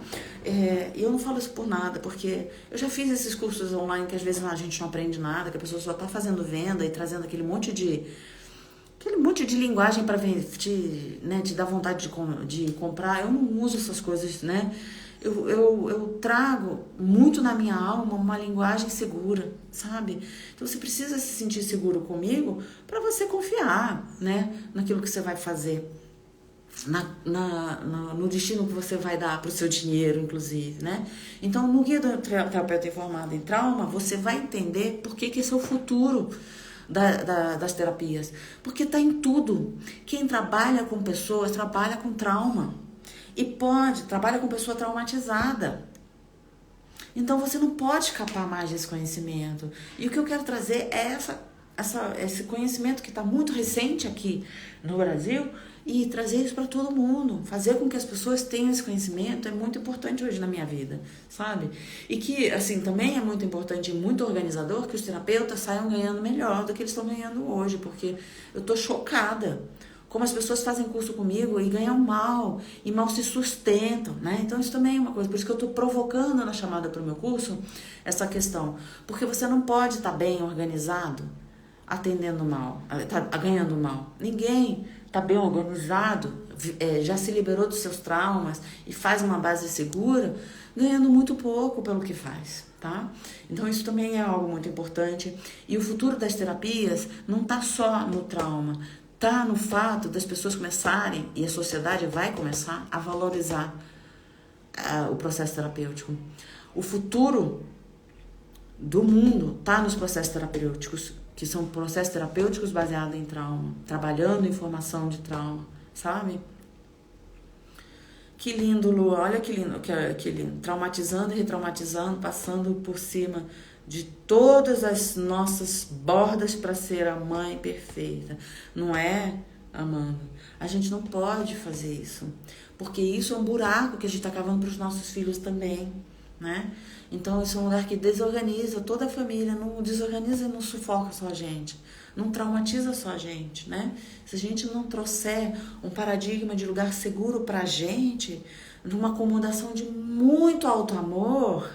Eu não falo isso por nada, porque eu já fiz esses cursos online que às vezes a gente não aprende nada, que a pessoa só está fazendo venda e trazendo aquele monte de linguagem para te dar vontade de comprar. Eu não uso essas coisas, né? Eu trago muito na minha alma uma linguagem segura, sabe? Então você precisa se sentir seguro comigo para você confiar, né, naquilo que você vai fazer, no destino que você vai dar para o seu dinheiro, inclusive, né? Então, no guia do terapeuta informado em trauma, você vai entender por que esse é o futuro das terapias. Porque está em tudo. Quem trabalha com pessoas, trabalha com trauma. E trabalha com pessoa traumatizada. Então, você não pode escapar mais desse conhecimento. E o que eu quero trazer é esse conhecimento que está muito recente aqui no Brasil e trazer isso para todo mundo. Fazer com que as pessoas tenham esse conhecimento é muito importante hoje na minha vida, sabe? E que, assim, também é muito importante e muito organizador que os terapeutas saiam ganhando melhor do que eles estão ganhando hoje, porque eu tô chocada como as pessoas fazem curso comigo e ganham mal, e mal se sustentam, né? Então isso também é uma coisa, por isso que eu tô provocando na chamada para o meu curso essa questão, porque você não pode estar bem organizado atendendo mal, ganhando mal. Ninguém tá bem organizado, já se liberou dos seus traumas e faz uma base segura, ganhando muito pouco pelo que faz, tá? Então isso também é algo muito importante. E o futuro das terapias não tá só no trauma, tá no fato das pessoas começarem, e a sociedade vai começar a valorizar o processo terapêutico. O futuro do mundo tá nos processos terapêuticos, que são processos terapêuticos baseados em trauma, trabalhando em formação de trauma, sabe? Que lindo, Lu, olha que lindo, que lindo, traumatizando e retraumatizando, passando por cima de todas as nossas bordas para ser a mãe perfeita. Não é, Amanda? A gente não pode fazer isso, porque isso é um buraco que a gente está cavando para os nossos filhos também, né? Então isso é um lugar que desorganiza toda a família, não desorganiza e não sufoca só a gente, não traumatiza só a gente, né? Se a gente não trouxer um paradigma de lugar seguro pra gente, numa acomodação de muito alto amor,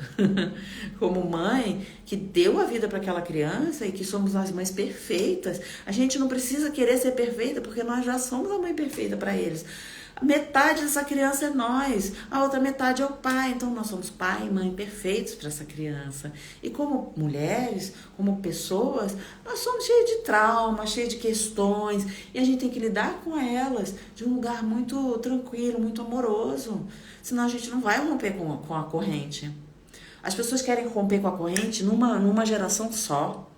como mãe, que deu a vida para aquela criança e que somos as mães perfeitas, a gente não precisa querer ser perfeita, porque nós já somos a mãe perfeita para eles. Metade dessa criança é nós, a outra metade é o pai. Então nós somos pai e mãe perfeitos para essa criança. E como mulheres, como pessoas, nós somos cheios de trauma, cheios de questões, e a gente tem que lidar com elas de um lugar muito tranquilo, muito amoroso. Senão a gente não vai romper com a corrente. As pessoas querem romper com a corrente numa geração só.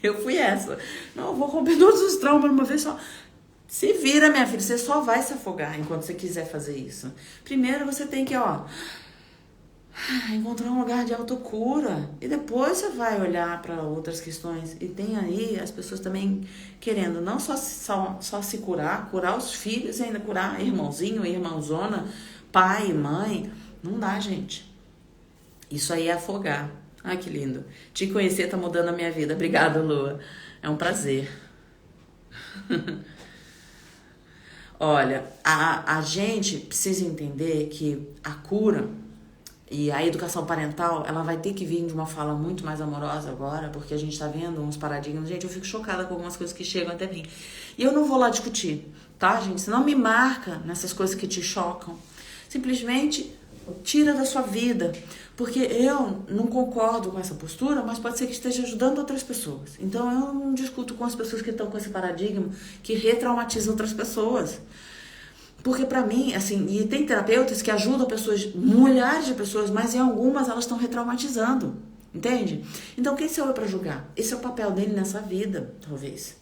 Eu fui essa. Não, eu vou romper todos os traumas numa vez só. Se vira, minha filha, você só vai se afogar enquanto você quiser fazer isso. Primeiro você tem que, encontrar um lugar de autocura. E depois você vai olhar para outras questões. E tem aí as pessoas também querendo não só se curar os filhos e ainda curar irmãozinho, irmãozona, pai e mãe. Não dá, gente. Isso aí é afogar. Ai, que lindo. Te conhecer tá mudando a minha vida. Obrigada, Lua. É um prazer. Olha, a gente precisa entender que a cura e a educação parental, ela vai ter que vir de uma fala muito mais amorosa agora, porque a gente tá vendo uns paradigmas. Gente, eu fico chocada com algumas coisas que chegam até mim. E eu não vou lá discutir, tá, gente? Senão me marca nessas coisas que te chocam. Simplesmente tira da sua vida. Porque eu não concordo com essa postura, mas pode ser que esteja ajudando outras pessoas. Então eu não discuto com as pessoas que estão com esse paradigma que retraumatiza outras pessoas. Porque pra mim, assim, e tem terapeutas que ajudam pessoas, milhares de pessoas, mas em algumas elas estão retraumatizando, entende? Então quem sou eu pra julgar? Esse é o papel dele nessa vida, talvez.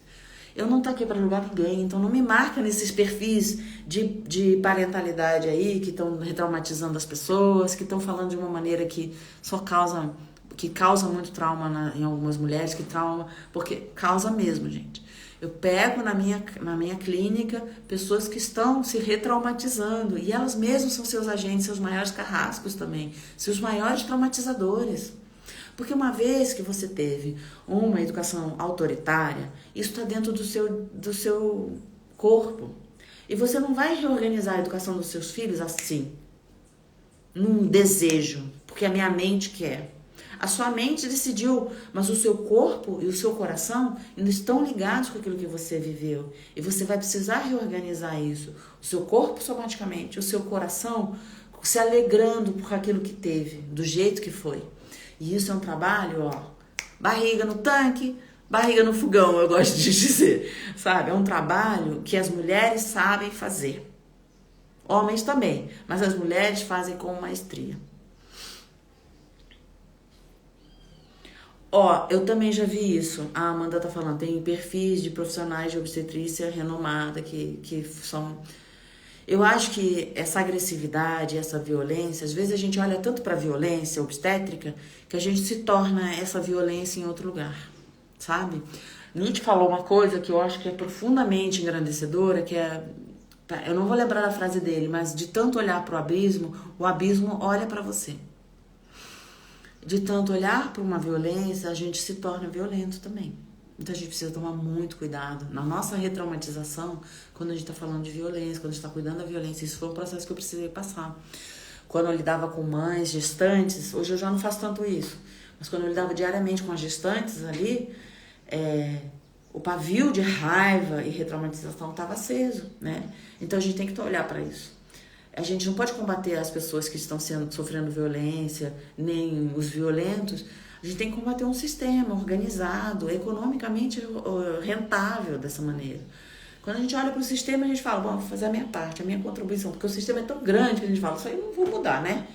Eu não tô aqui pra julgar ninguém, então não me marca nesses perfis de parentalidade aí, que estão retraumatizando as pessoas, que estão falando de uma maneira que causa muito trauma em algumas mulheres, porque causa mesmo, gente. Eu pego na minha clínica pessoas que estão se retraumatizando, e elas mesmas são seus agentes, seus maiores carrascos também, seus maiores traumatizadores. Porque uma vez que você teve uma educação autoritária, isso está dentro do seu corpo. E você não vai reorganizar a educação dos seus filhos assim, num desejo, porque a minha mente quer. A sua mente decidiu, mas o seu corpo e o seu coração ainda estão ligados com aquilo que você viveu. E você vai precisar reorganizar isso. O seu corpo somaticamente, o seu coração se alegrando por aquilo que teve, do jeito que foi. E isso é um trabalho, barriga no tanque, barriga no fogão, eu gosto de dizer, sabe? É um trabalho que as mulheres sabem fazer. Homens também, mas as mulheres fazem com maestria. Eu também já vi isso. A Amanda tá falando, tem perfis de profissionais de obstetrícia renomada que são... Eu acho que essa agressividade, essa violência, às vezes a gente olha tanto para a violência obstétrica que a gente se torna essa violência em outro lugar, sabe? Nietzsche falou uma coisa que eu acho que é profundamente engrandecedora, que é, eu não vou lembrar a frase dele, mas de tanto olhar para o abismo olha para você. De tanto olhar para uma violência, a gente se torna violento também. Então a gente precisa tomar muito cuidado na nossa retraumatização quando a gente está falando de violência, quando a gente está cuidando da violência. Isso foi um processo que eu precisei passar. Quando eu lidava com mães, gestantes, hoje eu já não faço tanto isso, mas quando eu lidava diariamente com as gestantes ali, o pavio de raiva e retraumatização estava aceso, né? Então a gente tem que olhar para isso. A gente não pode combater as pessoas que estão sofrendo violência, nem os violentos. A gente tem que combater um sistema organizado, economicamente rentável dessa maneira. Quando a gente olha para o sistema, a gente fala, bom, vou fazer a minha parte, a minha contribuição, porque o sistema é tão grande que a gente fala, isso aí eu não vou mudar, né?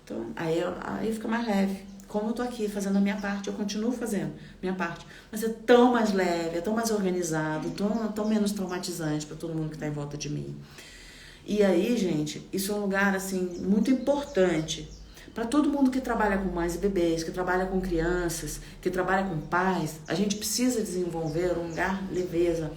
Então, aí fica mais leve. Como eu tô aqui fazendo a minha parte, eu continuo fazendo a minha parte. Mas é tão mais leve, é tão mais organizado, tão menos traumatizante para todo mundo que está em volta de mim. E aí, gente, isso é um lugar, assim, muito importante para todo mundo que trabalha com mães e bebês, que trabalha com crianças, que trabalha com pais. A gente precisa desenvolver um lugar leveza.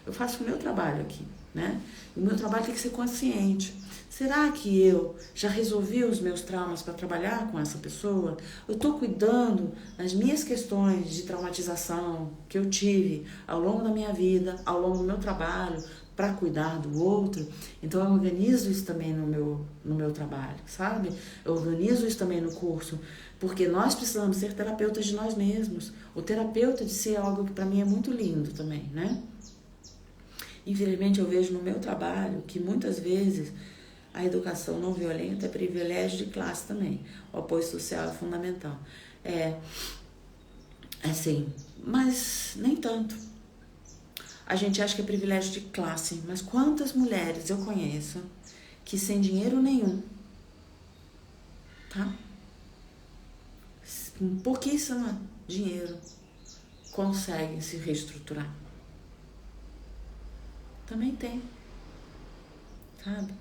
Eu faço o meu trabalho aqui, né? O meu trabalho tem que ser consciente. Será que eu já resolvi os meus traumas para trabalhar com essa pessoa? Eu estou cuidando das minhas questões de traumatização que eu tive ao longo da minha vida, ao longo do meu trabalho, para cuidar do outro? Então eu organizo isso também no meu trabalho, sabe? Eu organizo isso também no curso, porque nós precisamos ser terapeutas de nós mesmos. O terapeuta de si é algo que para mim é muito lindo também, né? Infelizmente eu vejo no meu trabalho que muitas vezes a educação não violenta é privilégio de classe também. O apoio social é fundamental. Assim, mas nem tanto. A gente acha que é privilégio de classe, mas quantas mulheres eu conheço que sem dinheiro nenhum, tá? Com pouquíssimo dinheiro, conseguem se reestruturar. Também tem, sabe?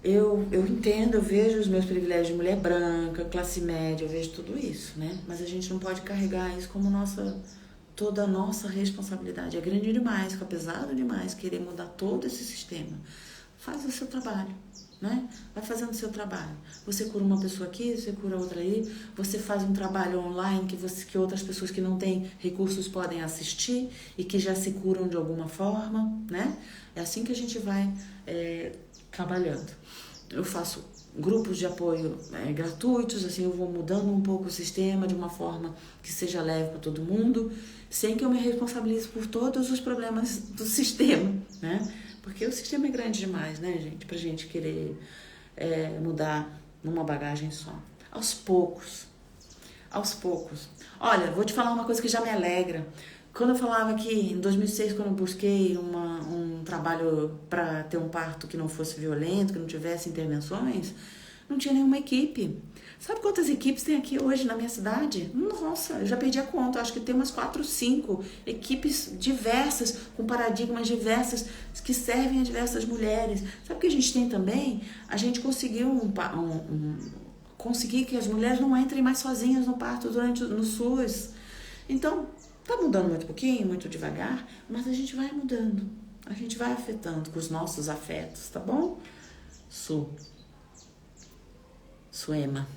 Eu entendo, eu vejo os meus privilégios de mulher branca, classe média, eu vejo tudo isso, né? Mas a gente não pode carregar isso como toda a nossa responsabilidade. É grande demais, fica pesado demais querer mudar todo esse sistema. Faz o seu trabalho, né? Vai fazendo o seu trabalho. Você cura uma pessoa aqui, você cura outra aí, você faz um trabalho online que outras pessoas que não têm recursos podem assistir e que já se curam de alguma forma, né? É assim que a gente vai trabalhando. Eu faço grupos de apoio gratuitos, assim eu vou mudando um pouco o sistema de uma forma que seja leve para todo mundo, sem que eu me responsabilize por todos os problemas do sistema, né? Porque o sistema é grande demais, né, gente? Pra gente querer mudar numa bagagem só. Aos poucos. Olha, vou te falar uma coisa que já me alegra. Quando eu falava que em 2006, quando eu busquei um trabalho para ter um parto que não fosse violento, que não tivesse intervenções, não tinha nenhuma equipe. Sabe quantas equipes tem aqui hoje na minha cidade? Nossa, eu já perdi a conta. Eu acho que tem umas 4 ou 5 equipes diversas, com paradigmas diversos, que servem a diversas mulheres. Sabe o que a gente tem também? A gente conseguiu conseguir que as mulheres não entrem mais sozinhas no parto no SUS. Então, tá mudando muito pouquinho, muito devagar, mas a gente vai mudando. A gente vai afetando com os nossos afetos, tá bom? Suema.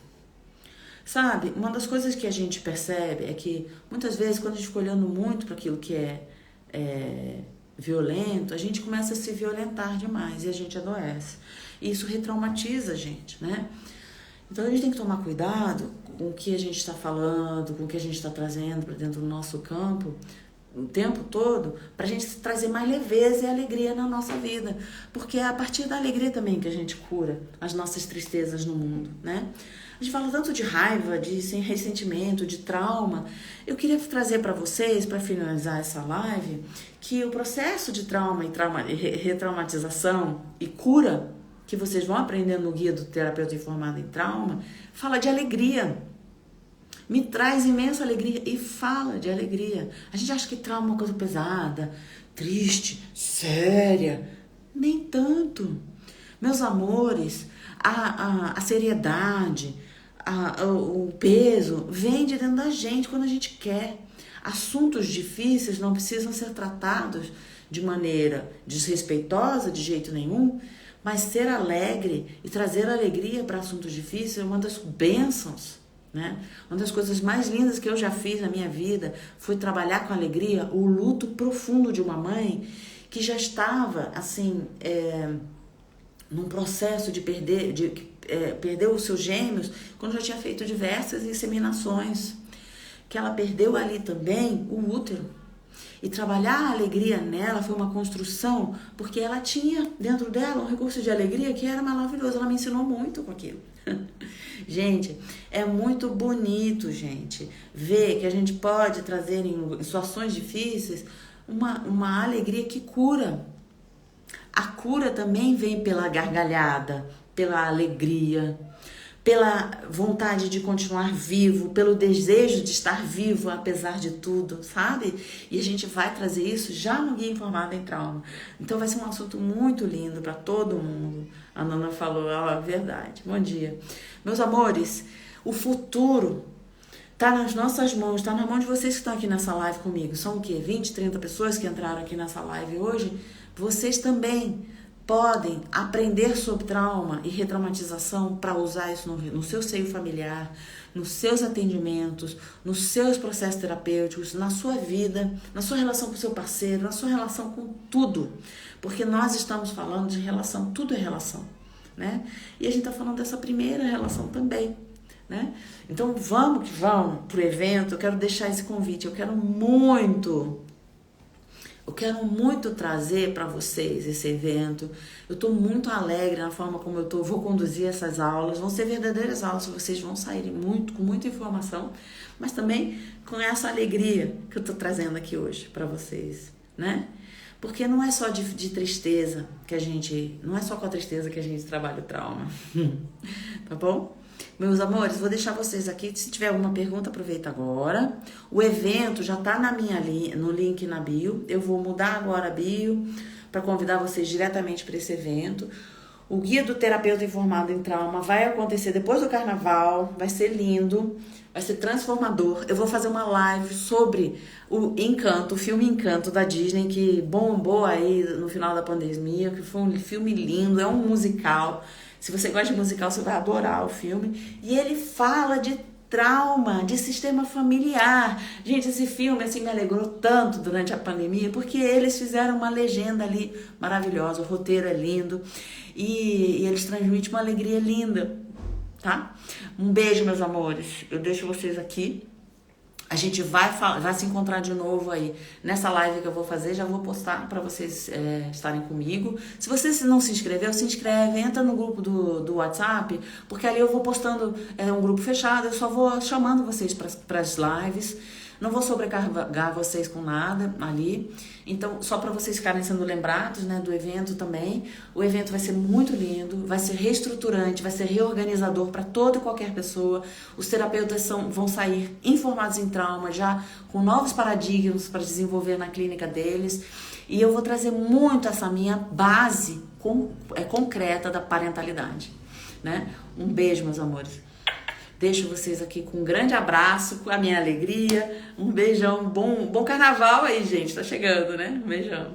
Sabe, uma das coisas que a gente percebe é que muitas vezes quando a gente fica olhando muito para aquilo que é violento, a gente começa a se violentar demais e a gente adoece. E isso retraumatiza a gente, né? Então a gente tem que tomar cuidado com o que a gente está falando, com o que a gente está trazendo para dentro do nosso campo o tempo todo, para a gente trazer mais leveza e alegria na nossa vida. Porque é a partir da alegria também que a gente cura as nossas tristezas no mundo, né? A gente fala tanto de raiva, de ressentimento, de trauma. Eu queria trazer para vocês, para finalizar essa live, que o processo de trauma e retraumatização e cura que vocês vão aprender no guia do terapeuta informado em trauma, fala de alegria. Me traz imensa alegria e fala de alegria. A gente acha que trauma é uma coisa pesada, triste, séria. Nem tanto. Meus amores, a seriedade, o peso vem de dentro da gente quando a gente quer. Assuntos difíceis não precisam ser tratados de maneira desrespeitosa, de jeito nenhum, mas ser alegre e trazer alegria para assuntos difíceis é uma das bênçãos, né? Uma das coisas mais lindas que eu já fiz na minha vida foi trabalhar com alegria o luto profundo de uma mãe que já estava, assim, num processo de perdeu os seus gêmeos quando já tinha feito diversas inseminações, que ela perdeu ali também o útero. E trabalhar a alegria nela foi uma construção, porque ela tinha dentro dela um recurso de alegria que era maravilhoso. Ela me ensinou muito com aquilo. Gente, é muito bonito, gente, ver que a gente pode trazer em situações difíceis uma alegria que cura. A cura também vem pela gargalhada, pela alegria, pela vontade de continuar vivo, pelo desejo de estar vivo apesar de tudo, sabe? E a gente vai trazer isso já no Guia Informado em Trauma. Então vai ser um assunto muito lindo para todo mundo. A Nana falou a verdade. Bom dia. Meus amores, o futuro tá nas nossas mãos, tá na mão de vocês que estão aqui nessa live comigo. São o quê? 20, 30 pessoas que entraram aqui nessa live hoje? Vocês também podem aprender sobre trauma e retraumatização para usar isso no seu seio familiar, nos seus atendimentos, nos seus processos terapêuticos, na sua vida, na sua relação com o seu parceiro, na sua relação com tudo. Porque nós estamos falando de relação, tudo é relação, né? E a gente está falando dessa primeira relação também, né? Então vamos que vamos pro evento. Eu quero deixar esse convite, eu quero muito trazer para vocês esse evento. Eu estou muito alegre na forma como vou conduzir essas aulas. Vão ser verdadeiras aulas, vocês vão sair com muita informação, mas também com essa alegria que eu estou trazendo aqui hoje para vocês, né? Porque não é só de tristeza não é só com a tristeza que a gente trabalha o trauma, tá bom? Meus amores, vou deixar vocês aqui. Se tiver alguma pergunta, aproveita agora. O evento já tá no link na bio. Eu vou mudar agora a bio para convidar vocês diretamente para esse evento. O Guia do Terapeuta Informado em Trauma vai acontecer depois do Carnaval. Vai ser lindo, vai ser transformador. Eu vou fazer uma live sobre o Encanto, o filme Encanto da Disney, que bombou aí no final da pandemia, que foi um filme lindo, é um musical. Se você gosta de musical, você vai adorar o filme. E ele fala de trauma, de sistema familiar. Gente, esse filme assim me alegrou tanto durante a pandemia, porque eles fizeram uma legenda ali maravilhosa, o roteiro é lindo e eles transmitem uma alegria linda, tá? Um beijo, meus amores. Eu deixo vocês aqui. A gente vai se encontrar de novo aí nessa live que eu vou fazer. Já vou postar para vocês estarem comigo. Se você não se inscreveu, se inscreve, entra no grupo do WhatsApp, porque ali eu vou postando, um grupo fechado, eu só vou chamando vocês para as lives. Não vou sobrecarregar vocês com nada ali. Então, só para vocês ficarem sendo lembrados, né, do evento também. O evento vai ser muito lindo, vai ser reestruturante, vai ser reorganizador para toda e qualquer pessoa. Os terapeutas vão sair informados em trauma, já com novos paradigmas para desenvolver na clínica deles. E eu vou trazer muito essa minha base concreta da parentalidade, né? Um beijo, meus amores. Deixo vocês aqui com um grande abraço, com a minha alegria. Um beijão, bom carnaval aí, gente. Tá chegando, né? Um beijão.